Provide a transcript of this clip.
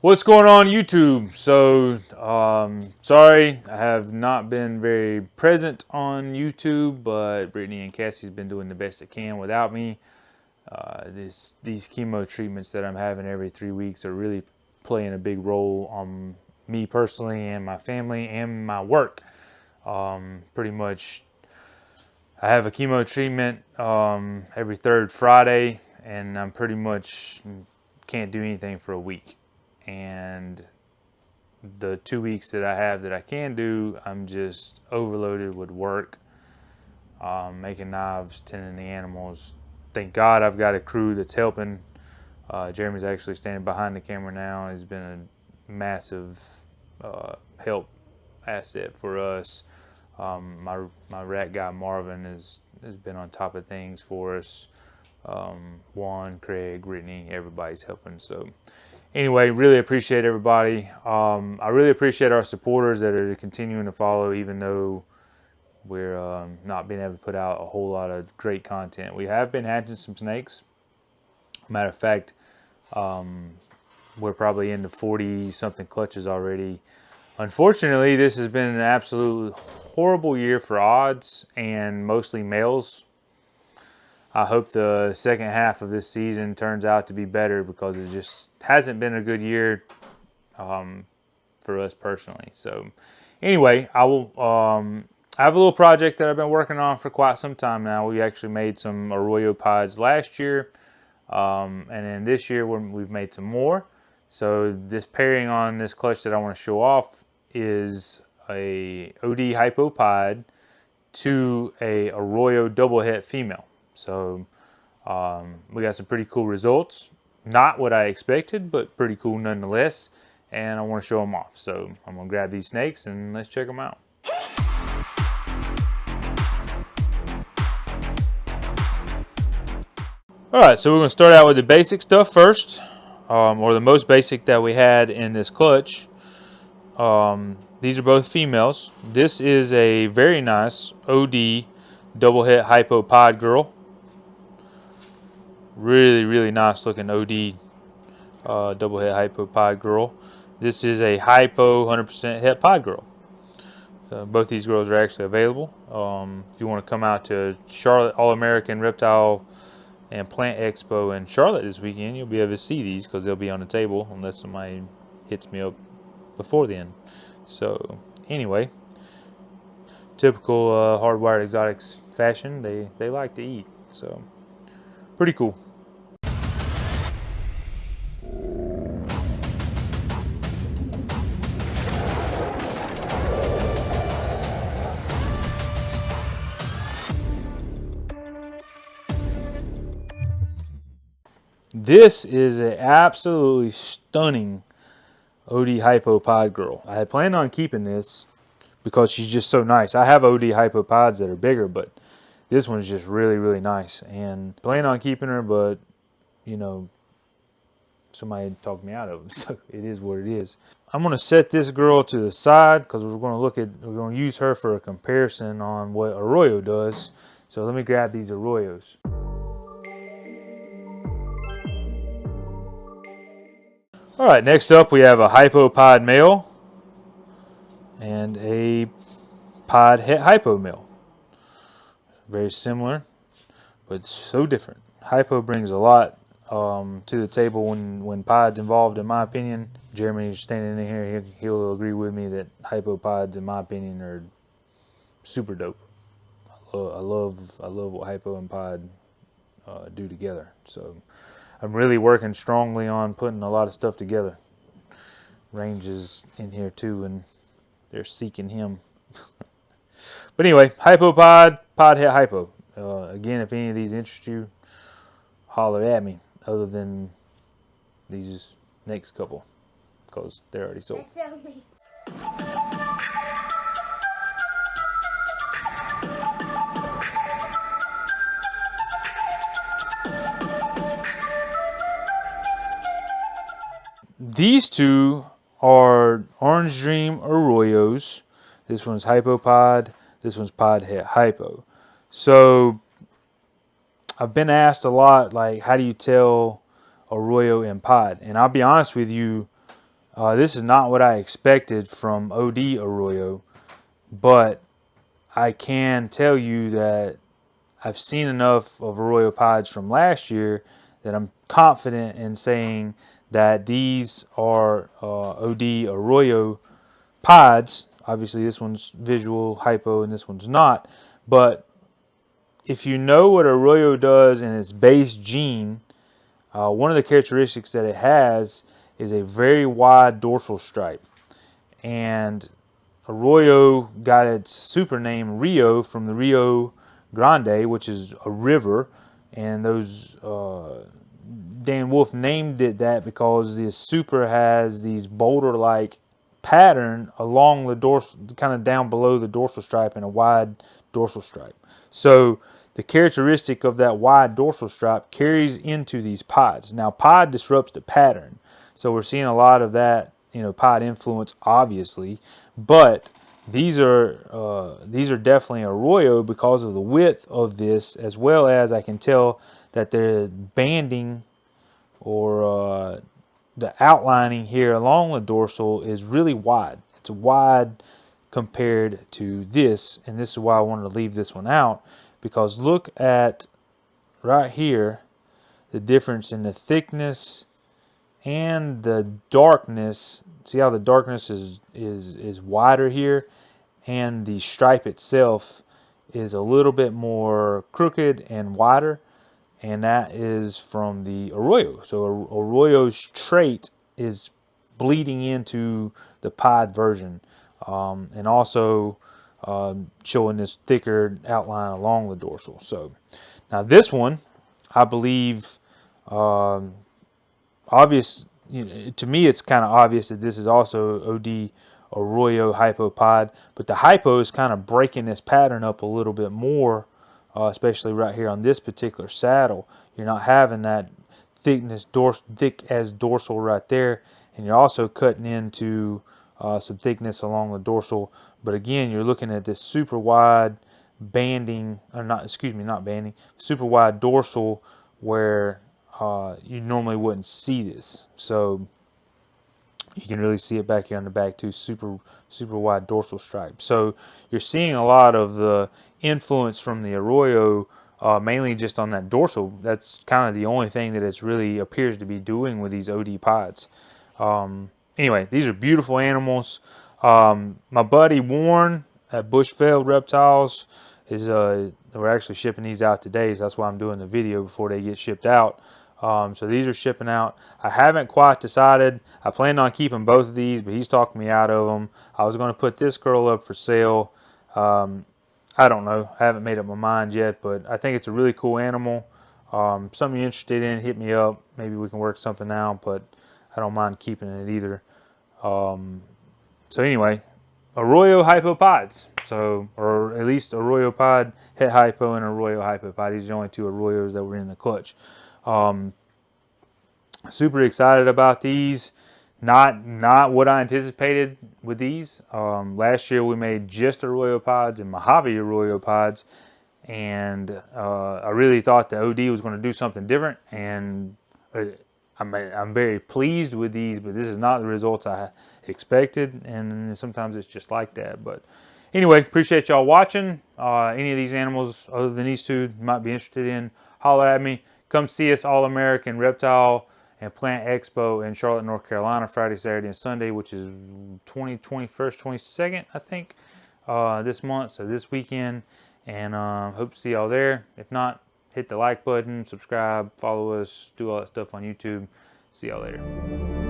What's going on YouTube? So, sorry, I have not been very present on YouTube, but Brittany and Cassie's been doing the best they can without me. These chemo treatments that I'm having every 3 weeks are really playing a big role on me personally and my family and my work. Pretty much, I have a chemo treatment every third Friday, and I'm pretty much can't do anything for a week. And the 2 weeks that I have that I can do, I'm just overloaded with work, making knives, tending the animals. Thank God I've got a crew that's helping. Jeremy's actually standing behind the camera now. He's been a massive help asset for us. My rat guy Marvin has been on top of things for us. Juan, Craig, Brittany, everybody's helping. So anyway, really appreciate everybody. I really appreciate our supporters that are continuing to follow, even though we're not being able to put out a whole lot of great content. We have been hatching some snakes. Matter of fact, we're probably into 40-something clutches already. Unfortunately, this has been an absolute horrible year for odds, and mostly males. I hope the second half of this season turns out to be better, because it just hasn't been a good year for us personally. So anyway, I have a little project that I've been working on for quite some time now. We actually made some Arroyo pods last year, and then this year we've made some more. So this pairing on this clutch that I want to show off is a OD hypo pod to a Arroyo double het female. So we got some pretty cool results. Not what I expected, but pretty cool nonetheless. And I want to show them off. So I'm going to grab these snakes and let's check them out. All right, so we're going to start out with the basic stuff first, or the most basic that we had in this clutch. These are both females. This is a very nice OD double het hypo pod girl. Really, really nice looking OD double het hypo pod girl. This is a hypo 100% het pod girl. Both these girls are actually available. If you want to come out to Charlotte All-American Reptile and Plant Expo in Charlotte this weekend, you'll be able to see these because they'll be on the table unless somebody hits me up before then. So anyway, typical hardwired exotics fashion, they like to eat. So pretty cool. This is an absolutely stunning OD hypo pod girl. I had planned on keeping this because she's just so nice. I have OD hypo pods that are bigger, but this one's just really, really nice. And plan on keeping her, but you know, somebody talked me out of it, so it is what it is. I'm going to set this girl to the side because we're going to use her for a comparison on what Arroyo does. So let me grab these Arroyos. All right, next up we have a hypopod male and a pod het hypo male. Very similar, but so different. Hypo brings a lot to the table when pod's involved, in my opinion. Jeremy standing in here, he'll agree with me that hypopods, in my opinion, are super dope. I love what hypo and pod do together. So I'm really working strongly on putting a lot of stuff together. Range is in here too, and they're seeking him. But anyway, hypopod, pod het hypo. Again, if any of these interest you, holler at me. Other than these next couple, because they're already sold. These two are Orange Dream Arroyos. This one's hypopod. This one's pod het hypo. So I've been asked a lot, like, how do you tell Arroyo and pod? And I'll be honest with you, This is not what I expected from OD Arroyo, but I can tell you that I've seen enough of Arroyo pods from last year that I'm confident in saying that these are OD Arroyo pods. Obviously, this one's visual hypo and this one's not. But if you know what Arroyo does in its base gene, one of the characteristics that it has is a very wide dorsal stripe. And Arroyo got its super name Rio from the Rio Grande, which is a river. And those Dan Wolf named it that because this super has these boulder-like pattern along the dorsal, kind of down below the dorsal stripe, and a wide dorsal stripe. So the characteristic of that wide dorsal stripe carries into these pods. Now, pod disrupts the pattern, so we're seeing a lot of that, pod influence, obviously, but these are definitely Arroyo because of the width of this, as well as I can tell that the banding or the outlining here along the dorsal is really wide. It's wide compared to this, and this is why I wanted to leave this one out, because look at right here the difference in the thickness and the darkness. See how the darkness is wider here, and the stripe itself is a little bit more crooked and wider, and that is from the Arroyo. So Arroyo's trait is bleeding into the pod version, and also showing this thicker outline along the dorsal. So now this one, I believe, obvious. To me, it's kind of obvious that this is also OD Arroyo hypopod, but the hypo is kind of breaking this pattern up a little bit more, especially right here on this particular saddle. You're not having that thickness, thick as dorsal right there, and you're also cutting into some thickness along the dorsal. But again, you're looking at this super wide banding, or not, excuse me, not banding, super wide dorsal where you normally wouldn't see this. So you can really see it back here on the back too, super wide dorsal stripe. So you're seeing a lot of the influence from the Arroyo, mainly just on that dorsal. That's kind of the only thing that it really appears to be doing with these OD pods. Anyway, these are beautiful animals. My buddy Warren at Bushveld Reptiles is we're actually shipping these out today, so that's why I'm doing the video before they get shipped out. So these are shipping out. I haven't quite decided. I planned on keeping both of these, but he's talking me out of them. I was going to put this girl up for sale. I don't know. I haven't made up my mind yet, but I think it's a really cool animal. Something you're interested in, hit me up. Maybe we can work something out, but I don't mind keeping it either. So anyway, Arroyo hypopods. So, or at least Arroyo pod, het hypo, and Arroyo hypopod. These are the only two Arroyos that were in the clutch. Super excited about these. Not what I anticipated with these. Last year we made just Arroyo pods and Mojave Arroyo pods, and I really thought the OD was going to do something different, and I'm very pleased with these, but this is not the results I expected, and sometimes it's just like that. But anyway, appreciate y'all watching. Any of these animals other than these two you might be interested in, holler at me. Come see us, All American Reptile and Plant Expo in Charlotte, North Carolina, Friday, Saturday, and Sunday, which is 21st, 22nd, I think, this month, so this weekend. And hope to see y'all there. If not, hit the like button, subscribe, follow us, do all that stuff on YouTube. See y'all later.